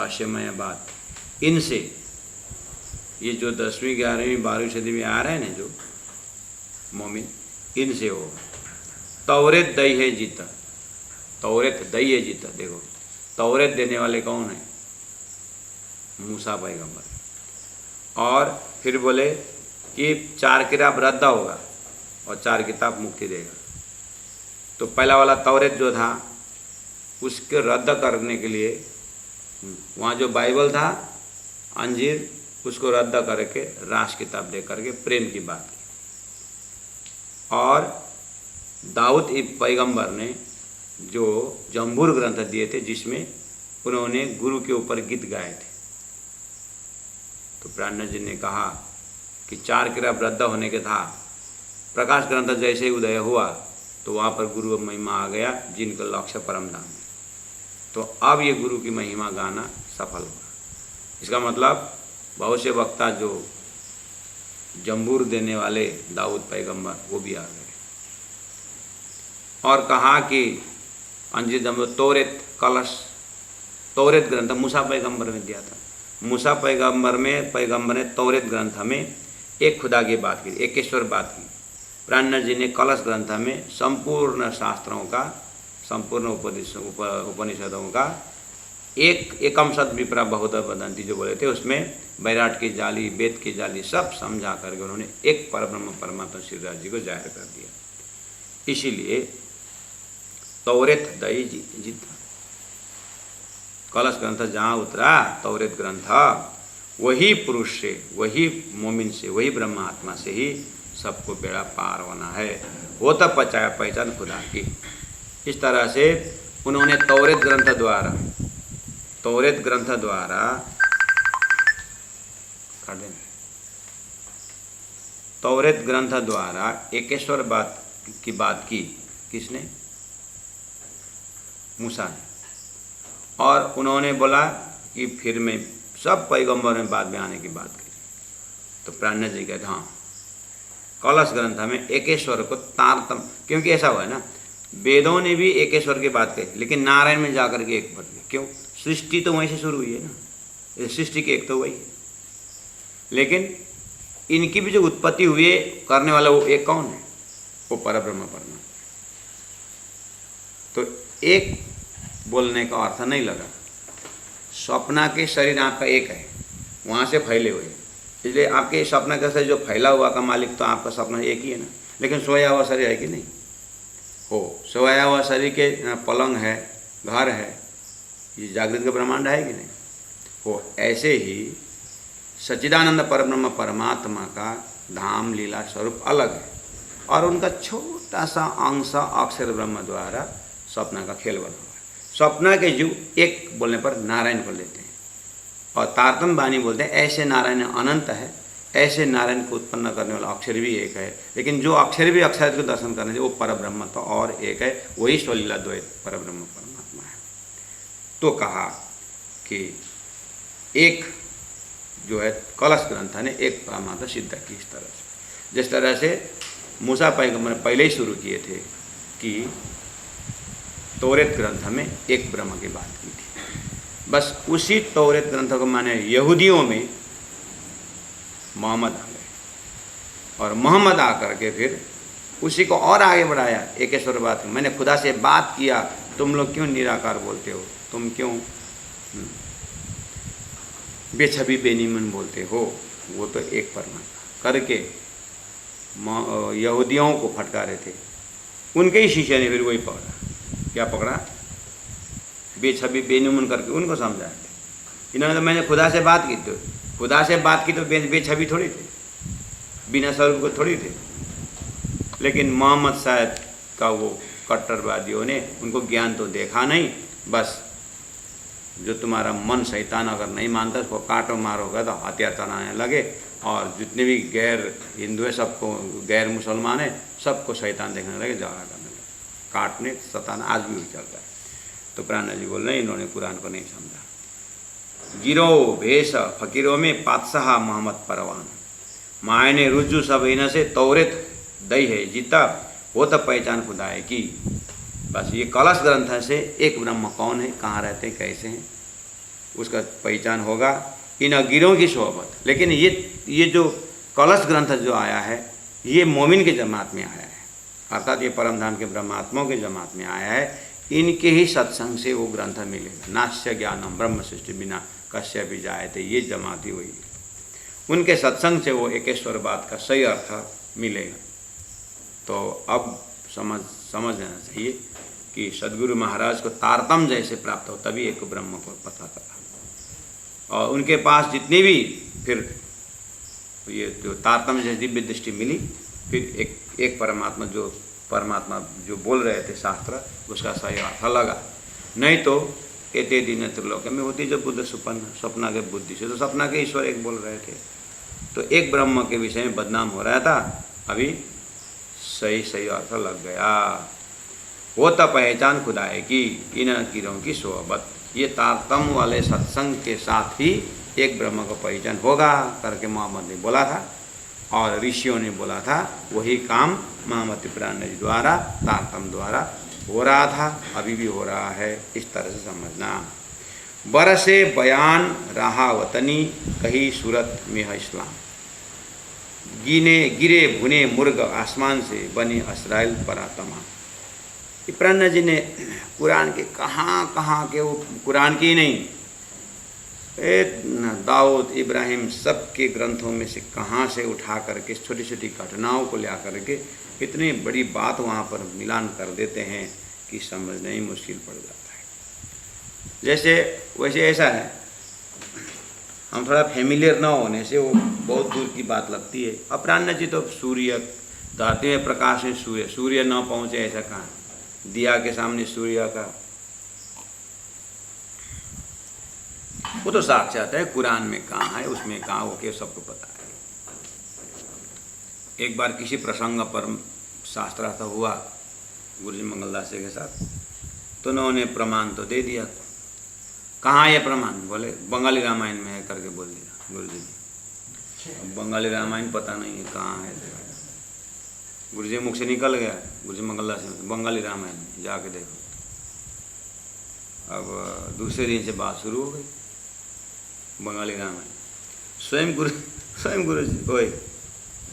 रहस्यमय बात, इनसे ये जो 10वीं 11वीं 12वीं सदी में आ रहे हैं ना जो मोमिन, इनसे होगा। तौरेत दई है जीता, तौरेत दई है जीता। देखो तौरेत देने वाले कौन है? मूसा पैगंबर। और फिर बोले कि 4 किताब रद्द होगा और 4 किताब मुक्ति देगा। तो पहला वाला तौरेत जो था उसके रद्द करने के लिए वहाँ जो बाइबल था अंजीर, उसको रद्द करके रास किताब दे करके प्रेम की बात की। और दाऊद पैगंबर ने जो जंबूर ग्रंथ दिए थे जिसमें उन्होंने गुरु के ऊपर गीत गाए थे। तो प्राणनाथ जी ने कहा कि 4 किताब रद्द होने के था, प्रकाश ग्रंथ जैसे ही उदय हुआ तो वहाँ पर गुरु महिमा आ गया जिनका लक्ष्य परम धाम है। तो अब ये गुरु की महिमा गाना सफल हुआ। इसका मतलब बहुत से वक्ता जो जंबूर देने वाले दाऊद पैगंबर वो भी आ गए। और कहा कि अंजीर जंबूर तौरेत कलश, तौरेत ग्रंथ मूसा पैगंबर ने दिया था। मूसा पैगंबर ने तौरेत ग्रंथ में एक खुदा की बात की, एक ईश्वर बात की। प्राणनाथ जी ने कलश ग्रंथ में संपूर्ण शास्त्रों का, संपूर्ण उपनिषदों का एकम सद विप्रा बहुत वदंती जो बोले थे, उसमें बैराट की जाली, वेद की जाली सब समझा करके उन्होंने एक परब्रह्म परमात्मा श्री राज जी को जाहिर कर दिया। इसीलिए तौरेत दई जीता। कलश ग्रंथ जहाँ उतरा तौरेत ग्रंथ, वही पुरुष से, वही मोमिन से, वही ब्रह्म आत्मा से ही सबको बेड़ा पार होना है। वो तब पहचान खुदा की। इस तरह से उन्होंने तौरेत ग्रंथ द्वारा एकेश्वर बात की। किसने? मूसा ने। और उन्होंने बोला कि फिर मैं सब पैगंबर में बाद में आने की बात करी। तो प्राणनाथ जी कहते हाँ, कलश ग्रंथ में एकेश्वर को तारतम, क्योंकि ऐसा हुआ है ना, वेदों ने भी एकेश्वर की बात कही लेकिन नारायण में जाकर के एक बदले। क्यों? सृष्टि तो वहीं से शुरू हुई है ना, सृष्टि की एक तो वही है, लेकिन इनकी भी जो उत्पत्ति हुई है करने वाला वो एक कौन है? वो परब्रह्म परमात्मा। तो एक बोलने का अर्थ नहीं लगा। स्वप्ना के शरीर आपका एक है, वहाँ से फैले हुए, इसलिए आपके स्वप्न का शरीर जो फैला हुआ का मालिक तो आपका स्वप्न एक ही है ना, लेकिन सोया हुआ शरीर है कि नहीं? हो, सोया हुआ शरीर के पलंग है, घर है, ये जागृत का ब्रह्मांड है कि नहीं? हो, ऐसे ही सच्चिदानंद परब्रह्म परमात्मा का धाम लीला स्वरूप अलग है और उनका छोटा सा अंश अक्षर ब्रह्म द्वारा स्वप्न का खेल बना हुआ है। स्वप्न के जीव एक बोलने पर नारायण को लेते हैं और तारतम वाणी बोलते हैं ऐसे नारायण अनंत है, ऐसे नारायण को उत्पन्न करने वाला अक्षर भी एक है, लेकिन जो अक्षर भी अक्षर को दर्शन करने से वो परब्रह्म तो और एक है, वही स्वलीला द्वैत परब्रह्म परमात्मा है। तो कहा कि एक जो है कलश ग्रंथ ने एक परमात्मा सिद्ध की। इस तरह से जिस तरह से मूसा पैगंबर ने पहले ही शुरू किए थे कि तौरेत ग्रंथ में एक ब्रह्म की बात की थी, बस उसी तौरेत ग्रंथ को माने यहूदियों में मोहम्मद आ गए और मोहम्मद आकर के फिर उसी को और आगे बढ़ाया। एकेश्वर बात, मैंने खुदा से बात किया, तुम लोग क्यों निराकार बोलते हो, तुम क्यों बेछबी बेनीमन बोलते हो, वो तो एक परमात्मा करके यहूदियों को फटकारे थे। उनके ही शिष्य ने फिर वही पकड़ा। क्या पकड़ा? बेछबी बेनीमन करके उनको समझाया। इन्होंने तो मैंने खुदा से बात की, तो खुदा से बात की तो बेछबी थोड़ी थे, बिना स्वरूप को थोड़ी थे। लेकिन मोहम्मद शायद का वो कट्टरवादियों ने उनको ज्ञान तो देखा नहीं, बस जो तुम्हारा मन शैतान अगर नहीं मानता उसको काटो मारोगा तो हथियार चलाने लगे और जितने भी गैर हिंदू है सबको, गैर मुसलमान है सबको शैतान देखने लगे, झगड़ा करने लगे, काटने सताना आज भी चल रहा है। तो प्राणनाथ जी बोल रहे हैं इन्होंने कुरान को नहीं समझा। गिरो भेष फकीरों में पातशाह मोहम्मद परवान, मायने रुजू सब इन से तौरेत दई है जीता, वो तब पहचान खुदा है कि बस ये कलश ग्रंथ से एक ब्रह्म कौन है, कहाँ रहते हैं, कैसे हैं, उसका पहचान होगा इन अगीरों की सोहबत। लेकिन ये जो कलश ग्रंथ जो आया है ये मोमिन के जमात में आया है, अर्थात ये परमधाम के ब्रह्मात्माओं के जमात में आया है। इनके ही सत्संग से वो ग्रंथ मिलेगा। नास्य ज्ञानम ब्रह्म सृष्टि बिना कश्य भी जाए थे, ये जमात ही हुई। उनके सत्संग से वो एकेश्वर बात का सही अर्थ मिलेगा। तो अब समझ लेना चाहिए कि सदगुरु महाराज को तारतम जैसे प्राप्त हो तभी एक ब्रह्म को पता चला। और उनके पास जितनी भी फिर ये जो तारतम जैसी दिव्य दृष्टि मिली, फिर एक परमात्मा जो बोल रहे थे शास्त्र, उसका सही अर्थ लगा। नहीं तो एते दिन त्रिलोक में होती जब बुद्ध सपना के बुद्धि से, तो सपना के ईश्वर एक बोल रहे थे, तो एक ब्रह्म के विषय में बदनाम हो रहा था। अभी सही अर्थ लग गया। वो तब पहचान खुदाए की इन किरों की सोहबत, ये तारतम वाले सत्संग के साथ ही एक ब्रह्म को पहचान होगा करके मोहम्मद ने बोला था और ऋषियों ने बोला था। वही काम महामति प्राण जी द्वारा तारतम द्वारा हो रहा था, अभी भी हो रहा है। इस तरह से समझना। बरसे बयान रहा वतनी कही सूरत में है इस्लाम, गिरे भुने मुर्ग आसमान से बनी असराइल परातमा। प्राण जी ने कुरान के कहाँ के, वो कुरान की नहीं, दाऊद इब्राहिम सब के ग्रंथों में से कहाँ से उठा करके छोटी छोटी घटनाओं को ला करके इतनी बड़ी बात वहाँ पर मिलान कर देते हैं कि समझना ही मुश्किल पड़ जाता है। वैसे ऐसा है, हम थोड़ा फेमिलियर ना होने से वो बहुत दूर की बात लगती है। अब प्राण जी तो सूर्य, धरती में प्रकाश है सूर्य न पहुँचे ऐसा कहाँ, दिया के सामने सूर्य का, वो तो साक्षात है। कुरान में कहाँ है, उसमें कहाँ हो के सबको पता है। एक बार किसी प्रसंग पर शास्त्रार्थ हुआ गुरुजी मंगलदास के साथ, तो उन्होंने प्रमाण तो दे दिया। कहाँ ये प्रमाण, बोले बंगाली रामायण में है करके बोल दिया गुरुजी ने। बंगाली रामायण पता नहीं है कहाँ है, गुरुजी मुख से निकल गया। गुरुजी मंगलदास से बंगाली रामायण में जाके देखो। अब दूसरे दिन से बात शुरू हो गई बंगाली रामायण। स्वयं गुरु जी, ओए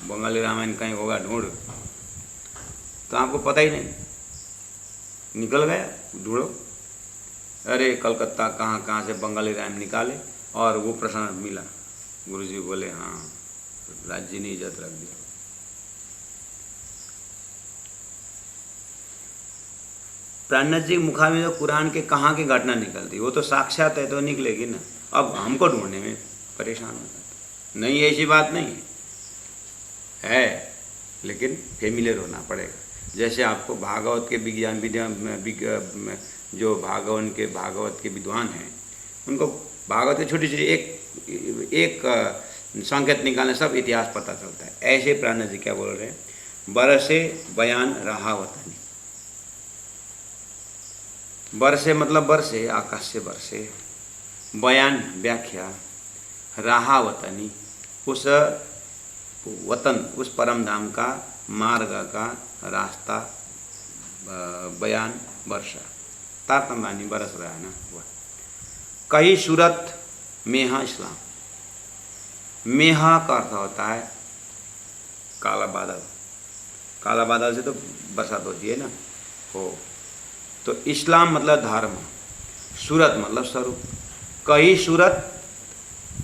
बंगाली रामायण कहीं होगा ढूंढ, तो आपको पता ही नहीं, निकल गया ढूंढो। अरे कलकत्ता कहाँ से बंगाली रामायण निकाले और वो प्रश्न मिला। गुरुजी बोले हाँ, राज्य ने इज्जत रख दिया। प्राण जी मुखा में जो कुरान के कहाँ की घटना निकलती, वो तो साक्षात है तो निकलेगी ना। अब हमको ढूंढने में परेशान हो जाता। नहीं, ऐसी बात नहीं है, लेकिन फेमिलियर होना पड़ेगा। जैसे आपको भागवत के जो भागवत के विद्वान हैं, उनको भागवत के छोटी छोटी एक संकेत निकालने सब इतिहास पता चलता है। ऐसे प्राण जी क्या बोल रहे हैं, बरसे बयान रहा वतनी। बरसे मतलब बरसे, आकाश से बरसे, बयान व्याख्या, रहा वतनी उस वतन, उस परम धाम का मार्ग का रास्ता, बयान वर्षा, तारतम्बानी बरस रहा है ना वह। कई सूरत मेहा इस्लाम, मेहा का अर्थ होता है काला बादल। काला बादल से तो बरसात होती है ना, हो। तो इस्लाम मतलब धर्म, सूरत मतलब स्वरूप। कई सूरत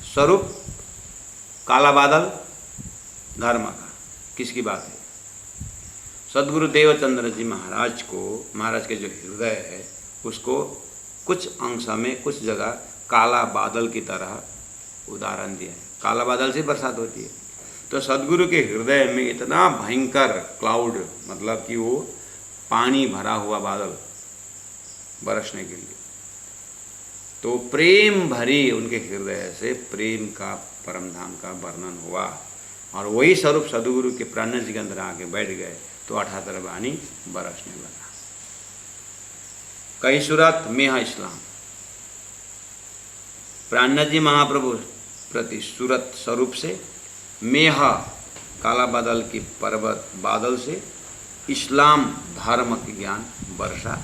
स्वरूप, काला बादल धर्म का। किसकी बात है? सदगुरु देवचंद्र जी महाराज के जो हृदय है उसको कुछ अंश में कुछ जगह काला बादल की तरह उदाहरण दिया है। काला बादल से बरसात होती है। तो सदगुरु के हृदय में इतना भयंकर क्लाउड, मतलब कि वो पानी भरा हुआ बादल बरसने के लिए, तो प्रेम भरी उनके हृदय से प्रेम का परम धाम का वर्णन हुआ और वही स्वरूप सदगुरु के प्राण जी के अंदर आके बैठ गए तो 78 वाणी बरसने लगा। कई सूरत मेहा इस्लाम, प्राण जी महाप्रभु प्रति सूरत स्वरूप से, मेहा काला बादल की पर्वत बादल से, इस्लाम धर्म की ज्ञान वर्षा,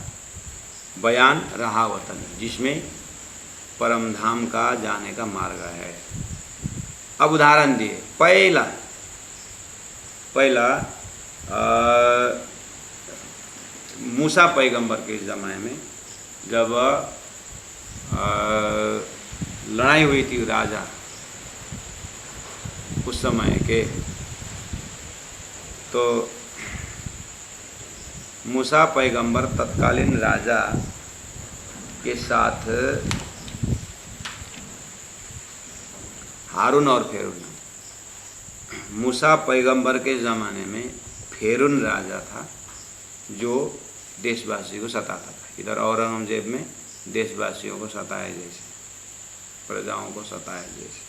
बयान रहा वतन जिसमें परम धाम का जाने का मार्ग है। अब उदाहरण दिए, पहला मूसा पैगंबर के ज़माने में जब लड़ाई हुई थी राजा उस समय के, तो मूसा पैगंबर तत्कालीन राजा के साथ हारून और फेरून, मूसा पैगंबर के ज़माने में फेरून राजा था जो देशवासी को सताता था। इधर औरंगजेब में देशवासियों को सताए जैसे, प्रजाओं को सताए जैसे।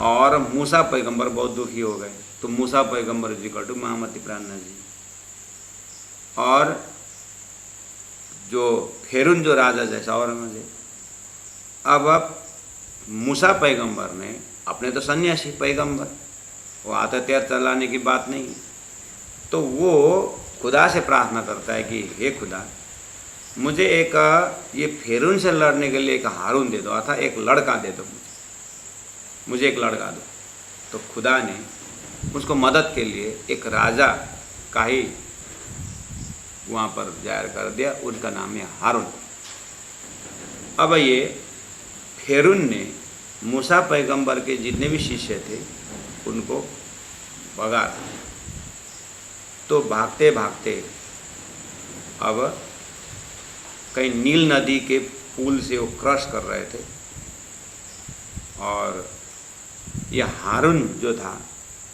और मूसा पैगंबर बहुत दुखी हो गए, तो मूसा पैगंबर जी कटू महामती प्राणनाथ जी, और जो फेरून जो राजा जैसा औरंगजेब। अब मूसा पैगंबर ने, अपने तो सन्यासी पैगंबर, वो अत्याचार चलाने की बात नहीं, तो वो खुदा से प्रार्थना करता है कि हे खुदा, मुझे एक ये फेरून से लड़ने के लिए एक हारून दे दो, अर्थात एक लड़का दे दो, मुझे एक लड़का दो। तो खुदा ने उसको मदद के लिए एक राजा का ही वहाँ पर जाहिर कर दिया, उनका नाम है हारून। अब ये फेरून ने मूसा पैगंबर के जितने भी शिष्य थे उनको भगा था। तो भागते भागते अब कहीं नील नदी के पुल से वो क्रॉस कर रहे थे, और ये हारून जो था,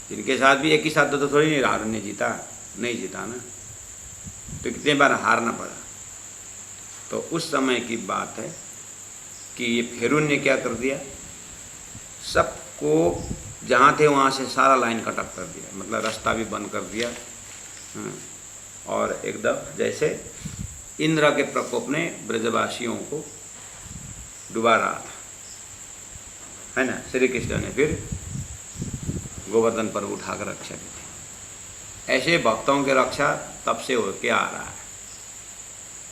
जिनके साथ भी एक ही साथ तो थोड़ी नहीं हारून ने जीता, नहीं जीता ना, तो कितने बार हारना पड़ा। तो उस समय की बात है कि ये फेरून ने क्या कर दिया, सबको जहाँ थे वहाँ से सारा लाइन कट ऑफ कर दिया, मतलब रास्ता भी बंद कर दिया। और एकदम जैसे इंद्र के प्रकोप ने ब्रजवासियों को डुबा रहा था, है ना। श्री कृष्ण ने फिर गोवर्धन पर उठाकर रक्षा की थी। ऐसे भक्तों की रक्षा तब से होके आ रहा है।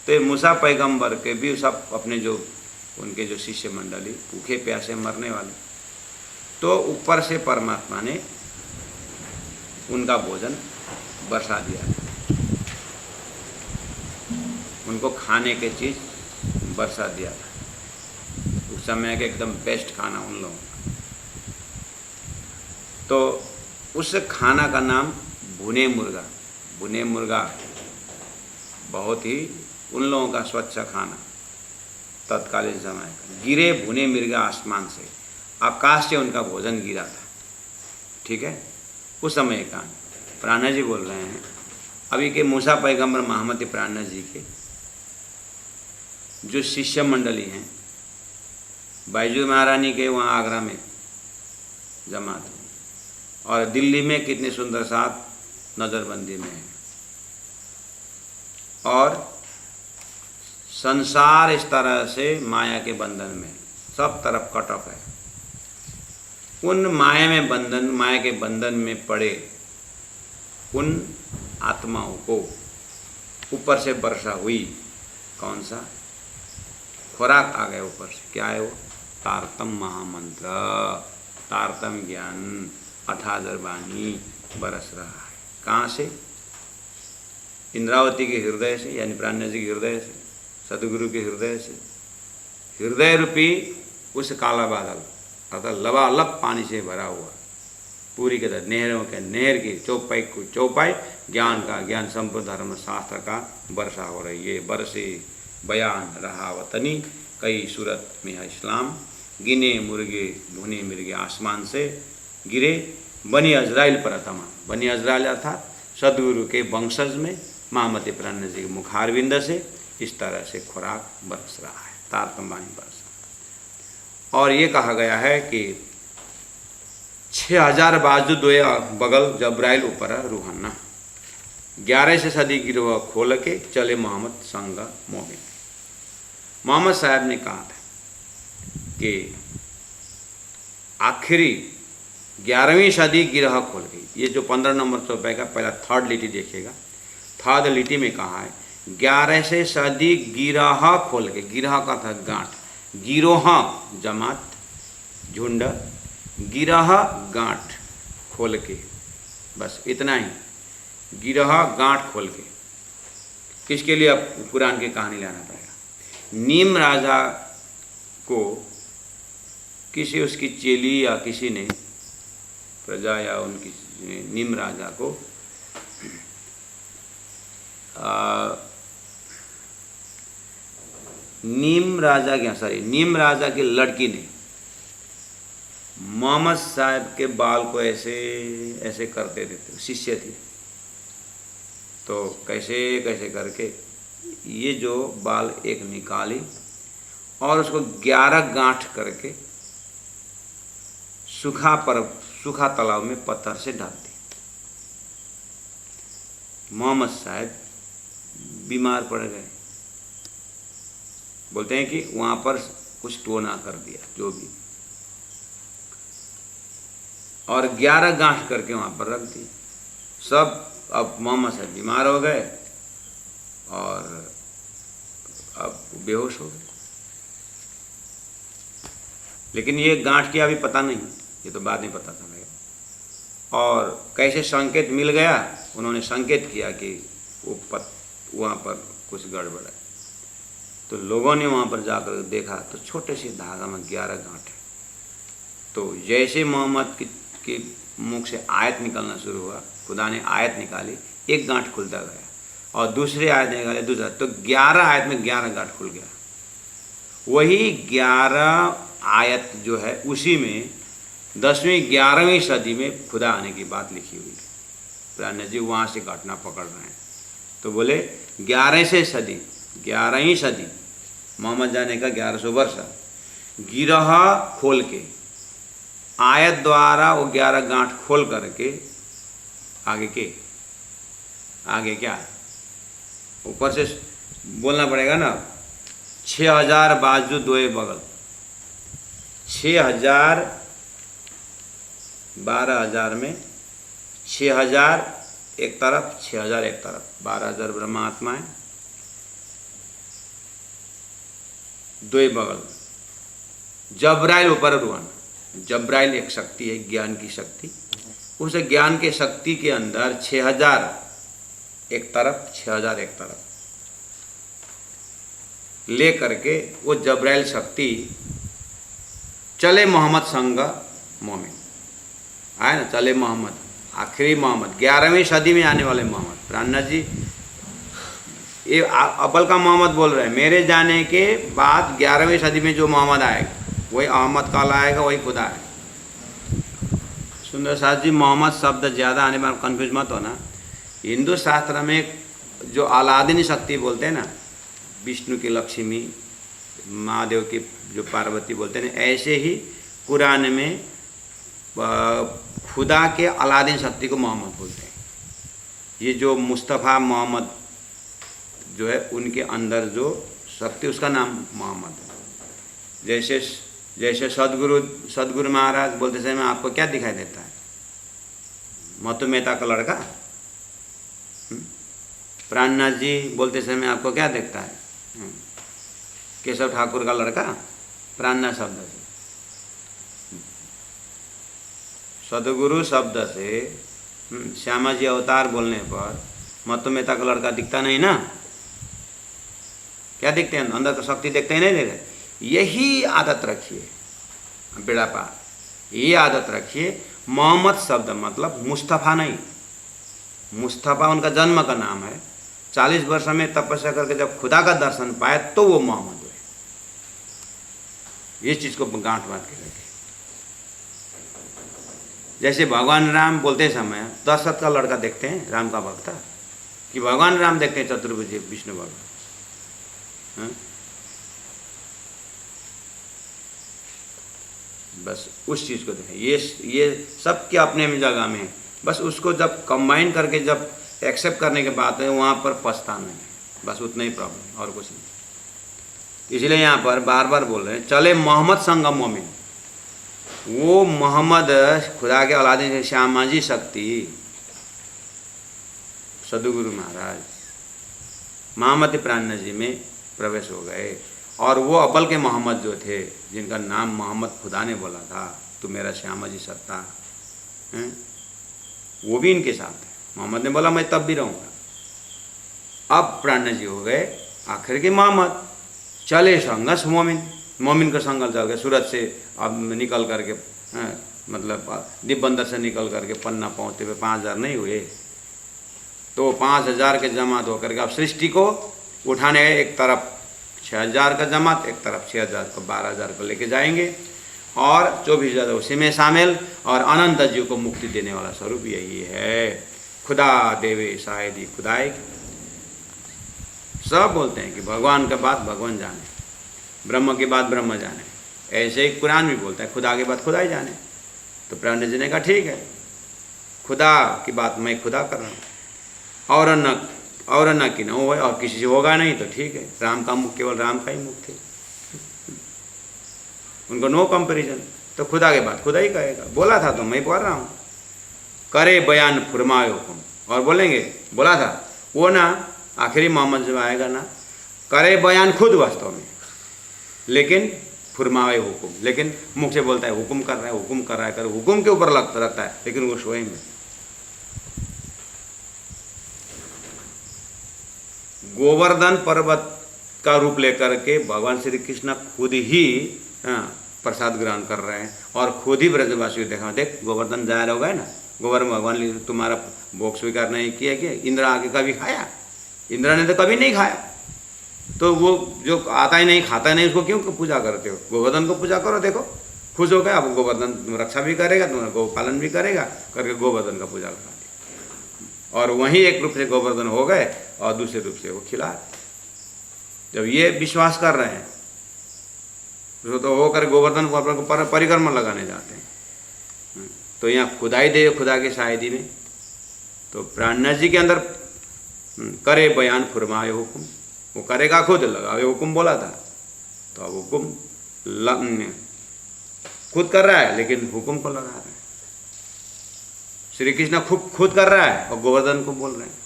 तो ये मूसा पैगंबर के भी सब अपने जो उनके जो शिष्य मंडली भूखे प्यासे मरने वाले, तो ऊपर से परमात्मा ने उनका भोजन बरसा दिया, उनको खाने के चीज़ बरसा दिया था। उस समय के एकदम बेस्ट खाना उन लोगों का। तो उस खाना का नाम भुने मुर्गा, भुने मुर्गा बहुत ही उन लोगों का स्वच्छ खाना तत्कालीन समय का। गिरे भुने मुर्गा आसमान से, आकाश से उनका भोजन गिरा था, ठीक है। उस समय का प्राणनाथ जी बोल रहे हैं, अभी के मूसा पैगंबर महामती प्राणनाथ जी के जो शिष्य मंडली हैं, बैजू महारानी के वहाँ आगरा में जमा थे, और दिल्ली में कितने सुंदर साथ नज़रबंदी में है, और संसार इस तरह से माया के बंधन में सब तरफ कट ऑफ है। उन माया के बंधन में पड़े उन आत्माओं को ऊपर से वर्षा हुई, कौन सा खुराक आ गया ऊपर से, क्या है वो, तारतम महामंत्र, तारतम ज्ञान, अठादर वाणी बरस रहा है। कहाँ से? इंद्रावती के हृदय से, यानी प्राणनाथ जी के हृदय से, सदगुरु के हृदय से। हृदय रूपी उस काला बादल अर्थात लबालब पानी से भरा हुआ पूरी के तरह नहरों के नहर की चौपाई को चौपाई, ज्ञान का ज्ञान, संपूर्ण धर्म शास्त्र का वर्षा हो रही है। बरसे बयान रहा वतनी, कई सूरत में है इस्लाम, गिने मुर्गे भुने मिर्गे आसमान से गिरे, बनी अजराइल पर तमाम। बनी अजराइल अर्थात सदगुरु के वंशज में महामती प्राणनाथ जी के मुखारविंद से इस तरह से खुराक बरस रहा है, तारतम्बानी बरस। और ये कहा गया है कि 6000 बाजू दोए बगल जब्राइल ऊपर रूहाना, 11 सदी गिरोह खोल के चले मोहम्मद संग मोमिन। मोहम्मद साहब ने कहा था कि आखिरी 11वीं सदी गिरह खोल गई। ये जो 15 नंबर चौपाई का पहला थर्ड लिटी देखिएगा, थर्ड लिटी में कहा है 11 सदी गिरह खोल के, गिरह का था गांठ, गिरोह जमात, झुंड, गिरह गांठ खोल के, बस इतना ही, गिरह गांठ खोल के। किसके लिए अब कुरान की कहानी लाना पड़ेगा? नीम राजा को किसी उसकी चेली या किसी ने, प्रजा या उनकी, नीम राजा को नीम राजा की लड़की ने मोहम्मद साहब के बाल को ऐसे ऐसे करते रहते, शिष्य थे, तो कैसे कैसे करके ये जो बाल एक निकाली और उसको 11 गांठ करके सूखा तालाब में पत्थर से डाल दी। मोहम्मद साहब बीमार पड़ गए, बोलते हैं कि वहाँ पर कुछ टोना कर दिया जो भी, और 11 गांठ करके वहाँ पर रख दी सब। अब मोहम्मद साहब बीमार हो गए और अब बेहोश हो गए, लेकिन ये गांठ किया अभी पता नहीं, ये तो बाद में पता चलेगा। और कैसे संकेत मिल गया, उन्होंने संकेत किया कि वहाँ पर कुछ गड़बड़ है, तो लोगों ने वहाँ पर जाकर देखा तो छोटे से धागा में 11 गांठ है। तो जैसे मोहम्मद के मुख से आयत निकलना शुरू हुआ, खुदा ने आयत निकाली, एक गांठ खुलता गया और दूसरे आयत निकाले दूसरा, तो 11 आयत में 11 गांठ खुल गया। वही 11 आयत जो है उसी में 10वीं 11वीं सदी में खुदा आने की बात लिखी हुई है। पुराने जी वहाँ से घटना पकड़ रहे हैं, तो बोले 11वीं सदी मोहम्मद जाने का 1100 वर्ष, गिरह खोल के आयत द्वारा वो 11 गांठ खोल करके आगे क्या ऊपर से बोलना पड़ेगा ना, 6000 बाजू दोए बगल, 6000 12,000 में 6000 एक तरफ 6000 एक तरफ, 12,000 ब्रह्मा आत्माएं, दोए बगल, जब्राइल ऊपर रुआन। जब्राइल एक शक्ति है, ज्ञान की शक्ति, उस ज्ञान के शक्ति के अंदर 6000 एक तरफ 6000 एक तरफ ले करके वो जब्राइल शक्ति चले मोहम्मद संग मोमिन आए ना, चले मोहम्मद, आखिरी मोहम्मद 11वीं सदी में आने वाले मोहम्मद। प्राणनाथ जी ये अव्वल का मोहम्मद बोल रहे हैं, मेरे जाने के बाद 11वीं सदी में जो मोहम्मद आएगा वही अहमद काला आएगा, वही खुदा है। सुंदर साथ जी, मोहम्मद शब्द ज़्यादा आने पर कंफ्यूज मत होना। हिंदू शास्त्र में जो अलादीन शक्ति बोलते हैं ना, विष्णु की लक्ष्मी, महादेव की जो पार्वती बोलते हैं, ऐसे ही कुरान में खुदा के अलादीन शक्ति को मोहम्मद बोलते हैं। ये जो मुस्तफ़ा मोहम्मद जो है उनके अंदर जो शक्ति, उसका नाम मोहम्मद है। जैसे सदगुरु महाराज बोलते समय आपको क्या दिखाई देता है? मतु मेहता का लड़का। प्राणनाथ जी बोलते समय आपको क्या दिखता है? केशव ठाकुर का लड़का, प्राणनाथ शब्द से। सदगुरु शब्द से श्यामा जी अवतार बोलने पर मतु मेहता का लड़का दिखता नहीं ना? क्या दिखते हैं? अंदर का शक्ति देखते ही नहीं दे रहे। यही आदत रखिए बेड़ा पार, ये आदत रखिए। मोहम्मद शब्द मतलब मुस्तफ़ा नहीं, मुस्तफ़ा उनका जन्म का नाम है। 40 वर्ष में तपस्या करके जब खुदा का दर्शन पाए तो वो मोहम्मद हुए। ये चीज़ को गांठ बांध के रखें। जैसे भगवान राम बोलते समय दशरथ का लड़का देखते हैं, राम का भक्त, कि भगवान राम देखते हैं चतुर्भुज विष्णु भगवान। बस उस चीज़ को देखें। ये सब के अपने में जगह में है, बस उसको जब कंबाइन करके जब एक्सेप्ट करने के बाद है वहाँ पर पछताना है, बस उतना ही प्रॉब्लम, और कुछ नहीं। इसलिए यहाँ पर बार बार बोल रहे हैं चले मोहम्मद संगम मोमिन। वो मोहम्मद खुदा के औलाद से श्यामा जी शक्ति, सदगुरु महाराज महामती प्राणनाथ जी में प्रवेश हो गए और वो अव्वल के मोहम्मद जो थे, जिनका नाम मोहम्मद खुदा ने बोला था, तो मेरा श्यामा जी सत्ता हैं, वो भी इनके साथ है। मोहम्मद ने बोला मैं तब भी रहूँगा। अब प्राण जी हो गए आखिर के मोहम्मद, चले संघर्ष मोमिन, मोमिन का संघर्ष चल गए। सूरत से अब निकल करके मतलब दिब्बंदर से निकल करके पन्ना पहुँचते हुए 5000 नहीं हुए, तो 5000 के जमात होकर के अब सृष्टि को उठाने गए। एक तरफ 6000 का जमात, एक तरफ 6000 को 12000 को लेके जाएंगे और 24000 उसी में शामिल, और अनंत जीव को मुक्ति देने वाला स्वरूप यही है। खुदा देवे शायदी खुदाई। सब बोलते हैं कि भगवान के बाद भगवान जाने, ब्रह्म के बाद ब्रह्म जाने, ऐसे ही कुरान भी बोलता है खुदा के बाद खुदा ही जाने। तो प्राण जी ने कहा ठीक है, खुदा की बात मैं खुदा कर रहा हूँ, और न कि न हो, और किसी से होगा नहीं तो ठीक है। राम का मुख केवल राम का ही मुख थे, उनको नो कंपैरिजन। तो खुदा के बाद खुदा ही कहेगा, बोला था तो मैं बोल रहा हूँ। करे बयान फुरमाए हुकुम, और बोलेंगे बोला था वो ना, आखिरी मोहम्मद जब आएगा ना, करे बयान खुद वास्तव में, लेकिन फुरमाए हुकुम, लेकिन मुख से बोलता है हुकुम कर रहा है, हुकुम कर रहा है, कर हुकुम के ऊपर लगता रहता है, लेकिन वो स्वयं में गोवर्धन पर्वत का रूप लेकर के भगवान श्री कृष्ण खुद ही प्रसाद ग्रहण कर रहे हैं, और खुद ही ब्रजवासी देखा, देख गोवर्धन जाहिर हो गए ना, गोवर्धन भगवान तुम्हारा भोग स्वीकार नहीं किया कि इंद्र आके कभी खाया? इंद्र ने तो कभी नहीं खाया। तो वो जो आता ही नहीं खाता नहीं, उसको क्यों पूजा करते हो? गोवर्धन को पूजा करो, देखो खुश हो गए। अब गोवर्धन रक्षा भी करेगा, तुम्हारा गो पालन भी करेगा, करके गोवर्धन का पूजा करा दिया, और वहीं एक रूप से गोवर्धन हो गए और दूसरे रूप से वो खिला। जब ये विश्वास कर रहे हैं तो होकर गोवर्धन को परिक्रमा लगाने जाते हैं। तो यहाँ खुदाई दे खुदा के शायदी में, तो प्राणनाथ जी के अंदर करे बयान फुरमाए हुकुम, वो करेगा खुद, लगावे हुकुम बोला था, तो अब हुकुम खुद कर रहा है, लेकिन हुकुम को लगा रहा है। श्री कृष्ण खुद कर रहा है और गोवर्धन को बोल रहे हैं,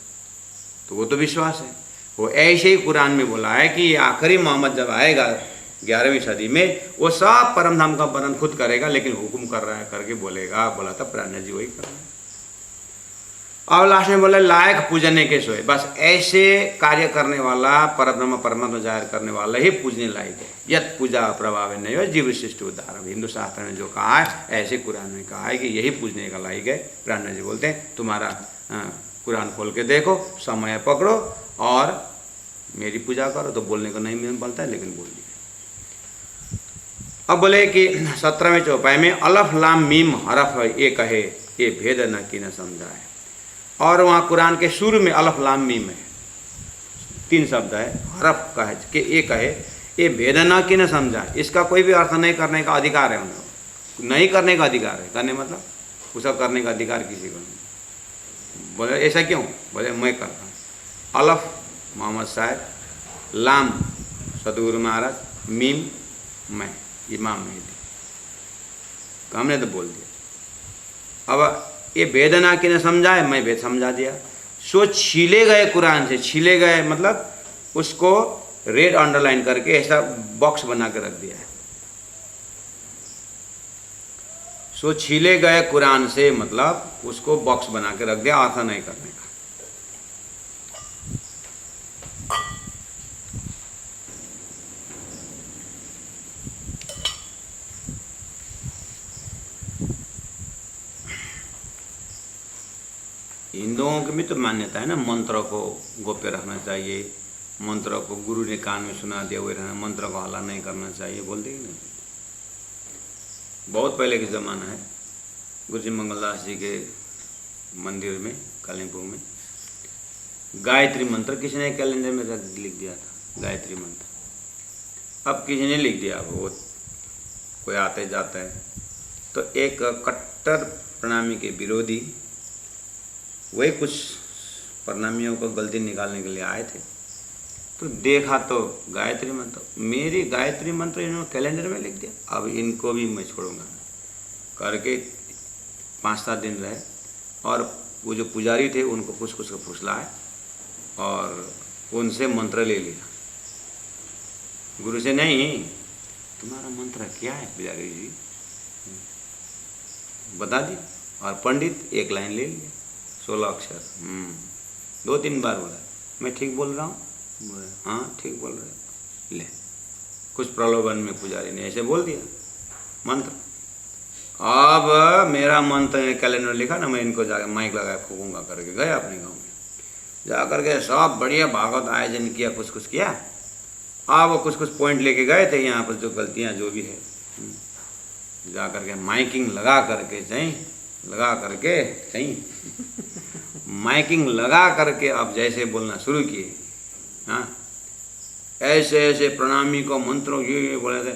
तो वो तो विश्वास है। वो ऐसे ही कुरान में बोला है कि आखिरी मोहम्मद जब आएगा 11वीं सदी में, वो सब परम धाम का वर्णन खुद करेगा, लेकिन हुकुम कर रहा है करके बोलेगा। बोला था प्राण जी वही कर रहा है। और लास्ट में बोला लायक पूजने के सोए, बस ऐसे कार्य करने वाला, परब्रह्म परमात्मा जाहिर करने वाला ही पूजने लायक है। यत पूजा प्रभाव नहीं हो जीव विशिष्ट उदाहरण, हिंदू शास्त्र ने जो कहा है ऐसे कुरान में कहा है कि यही पूजने का लायक है। प्राण जी बोलते हैं तुम्हारा कुरान खोल के देखो, समय पकड़ो और मेरी पूजा करो। तो बोलने को नहीं बोलता है, लेकिन बोल दिया। अब बोले कि 17वें चौपाई में अलफ लाम मीम हरफ ये कहे, ये भेद न कि न समझाए। और वहाँ कुरान के शुरू में अलफ लाम मीम है, 3 शब्द है, हरफ का है कि ये कहे, ये भेद न कि न समझाए। इसका कोई भी अर्थ नहीं करने का अधिकार है उन्हें, नहीं करने का अधिकार है। करने मतलब उसका करने का अधिकार किसी को नहीं। बोले ऐसा क्यों? बोले मैं करता हूँ। अलफ मोहम्मद साहब, लाम सदगुरु महाराज, मीम मैं इमाम मेहदी, हमने तो बोल दिया। अब ये भेद ना कि न समझाए, मैं भेद समझा दिया। सो छीले गए कुरान से, छीले गए मतलब उसको रेड अंडरलाइन करके ऐसा बॉक्स बना के रख दिया है। सो छीले गए कुरान से मतलब उसको बॉक्स बना के रख दिया, अर्थ नहीं करने का। हिंदुओं की भी तो मान्यता है ना, मंत्र को गोप्य रखना चाहिए, मंत्र को गुरु ने कान में सुना दिया हुए रहना, मंत्र को हल्ला नहीं करना चाहिए, बोलते ही नहीं। बहुत पहले के ज़माना है, गुरु जी मंगलदास जी के मंदिर में कालिम्पोंग में गायत्री मंत्र किसी ने कैलेंडर में लिख दिया था, गायत्री मंत्र। अब किसी ने लिख दिया, वो कोई आते जाता है तो एक कट्टर प्रणामी के विरोधी वही कुछ प्रणामियों को गलती निकालने के लिए आए थे, तो देखा तो गायत्री मंत्र, मेरी गायत्री मंत्र इन्होंने कैलेंडर में लिख दिया, अब इनको भी मैं छोड़ूंगा करके 5-7 दिन रहे। और वो जो पुजारी थे उनको कुछ कुछ फुसलाए और उनसे मंत्र ले लिया। गुरु से नहीं, तुम्हारा मंत्र क्या है पुजारी जी, बता दी। और पंडित एक लाइन ले लिया, 16 अक्षर। 2-3 बार बोला, मैं ठीक बोल रहा हूँ? हाँ ठीक बोल रहे हो। ले, कुछ प्रलोभन में पुजारी ने ऐसे बोल दिया मंत्र। अब मेरा मंत्र कैलेंडर लिखा ना, मैं इनको जाकर माइक लगा फूकूंगा करके गए अपने गांव में। जा करके सब बढ़िया भागवत आयोजन किया, कुछ कुछ किया। अब वो कुछ कुछ पॉइंट लेके गए थे यहाँ पर, जो गलतियाँ जो भी है। जा करके माइकिंग लगा करके माइकिंग लगा करके अब जैसे बोलना शुरू किए। हाँ, ऐसे ऐसे प्रणामी को मंत्रों ये बोले थे।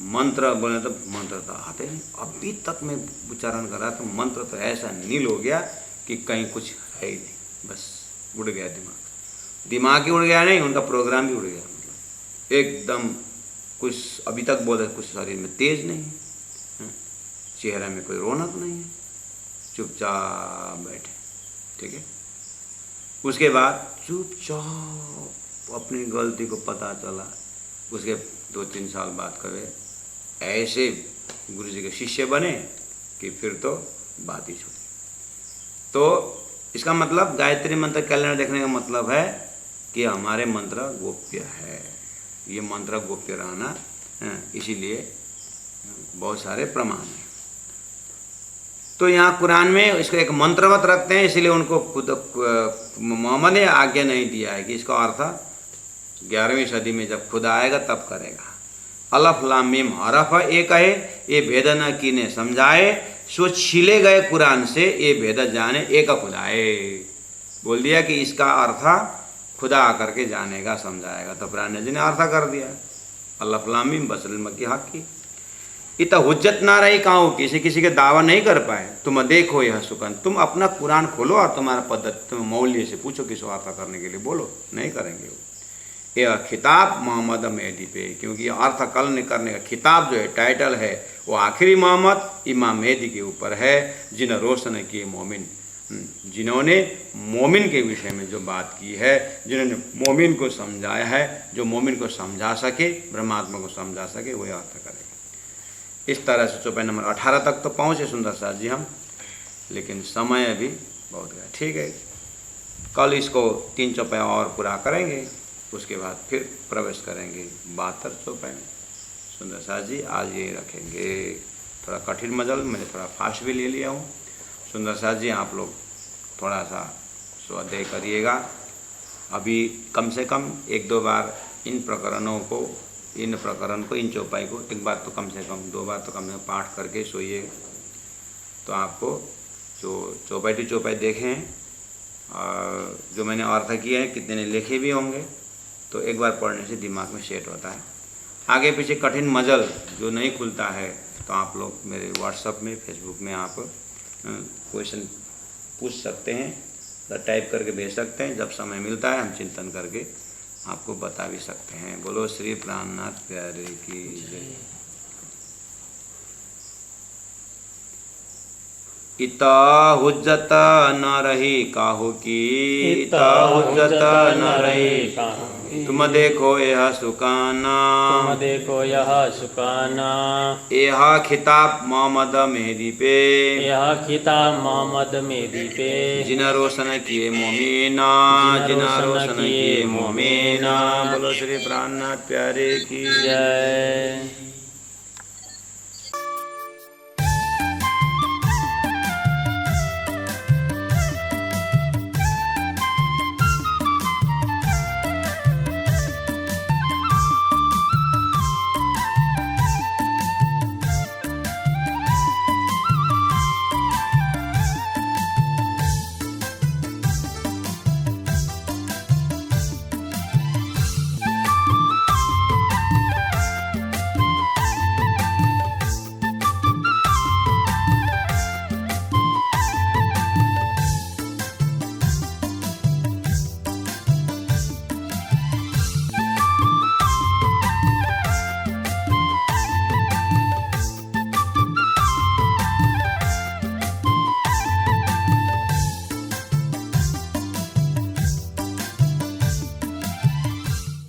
मंत्र बोले तो मंत्र तो आते नहीं, अभी तक मैं उच्चारण कर रहा था, मंत्र तो ऐसा नील हो गया कि कहीं कुछ है ही नहीं, बस उड़ गया दिमाग ही उड़ गया, नहीं उनका प्रोग्राम भी उड़ गया। मतलब एकदम कुछ अभी तक बोले, कुछ शरीर में तेज नहीं है, चेहरे में कोई रौनक नहीं है, चुपचाप बैठे। ठीक है, उसके बाद चुपचाप अपनी गलती को पता चला। उसके 2-3 साल बाद कभी ऐसे गुरु जी के शिष्य बने कि फिर तो बात ही छूटी। तो इसका मतलब गायत्री मंत्र कैलेंडर देखने का मतलब है कि हमारे मंत्र गोप्य है, ये मंत्र गोप्य रहना, इसीलिए बहुत सारे प्रमाण हैं। तो यहाँ कुरान में इसको एक मंत्रवत रखते हैं, इसलिए उनको खुद मोहम्मद ने आज्ञा नहीं दिया है कि इसका अर्थ 11वीं सदी में जब खुद आएगा तब करेगा। अलफ लाम मीम हरफ एक है, ये भेद न कीने समझाए, सो छिले गए कुरान से ये भेद जाने एक खुदाए। बोल दिया कि इसका अर्थ खुदा आकर के जानेगा, समझाएगा। तो कुरान जी ने अर्थ कर दिया, अलफ लाम मीम बसरल मक्की हक की। इतना हुज्जत ना रही कहाँ, किसी के दावा नहीं कर पाए। तुम देखो यह सुकन, तुम अपना कुरान खोलो और तुम्हारा पद्धति तुम मौलवी से पूछो किसको अर्थ करने के लिए बोलो, नहीं करेंगे वो। यह खिताब मोहम्मद मेहदी पे, क्योंकि अर्थ कल करने का खिताब जो है, टाइटल है, वो आखिरी मोहम्मद इमाम मेहदी के ऊपर है, जिन्हें रोशन किए मोमिन, जिन्होंने मोमिन के विषय में जो बात की है, जिन्होंने मोमिन को समझाया है, जो मोमिन को समझा सके, ब्रह्मात्मा को समझा सके, वही अर्थ करेगा। इस तरह से चौपाई नंबर 18 तक तो पहुँचे सुंदर साथ जी हम, लेकिन समय अभी बहुत गया। ठीक है, कल इसको 3 चौपाई और पूरा करेंगे, उसके बाद फिर प्रवेश करेंगे 72 चौपाई में। सुंदर साथ जी आज ये रखेंगे, थोड़ा कठिन मजल, मैंने थोड़ा फास्ट भी ले लिया हूँ। सुंदर साथ जी आप लोग थोड़ा सा स्वाध्याय करिएगा, अभी कम से कम 1-2 बार इन प्रकरण को, इन चौपाई को 1 बार तो कम से कम, 2 बार तो कम से कम पाठ करके सोइए। तो आपको जो चौपाई टू चौपाई देखें, जो मैंने अर्थ किए हैं, कितने ने लिखे भी होंगे, तो एक बार पढ़ने से दिमाग में सेट होता है। आगे पीछे कठिन मजल जो नहीं खुलता है, तो आप लोग मेरे व्हाट्सएप में, फेसबुक में आप क्वेश्चन पूछ सकते हैं, टाइप करके भेज सकते हैं। जब समय मिलता है हम चिंतन करके आपको बता भी सकते हैं। बोलो श्री प्राणनाथ प्यारे की जय। इता हुज्जत न रही काहू की, इता हुज्जत न रही काहू की, तुम देखो यह सुकाना, तुम देखो यह सुकाना, यह खिताब मोहम्मद मेहदी पे, यह खिताब मोहम्मद मेहदी पे, जिन्हें रोशन किए मोमीना, जिन्हें रोशन किए मोमीना। बोलो श्री प्राणनाथ प्यारे की जय।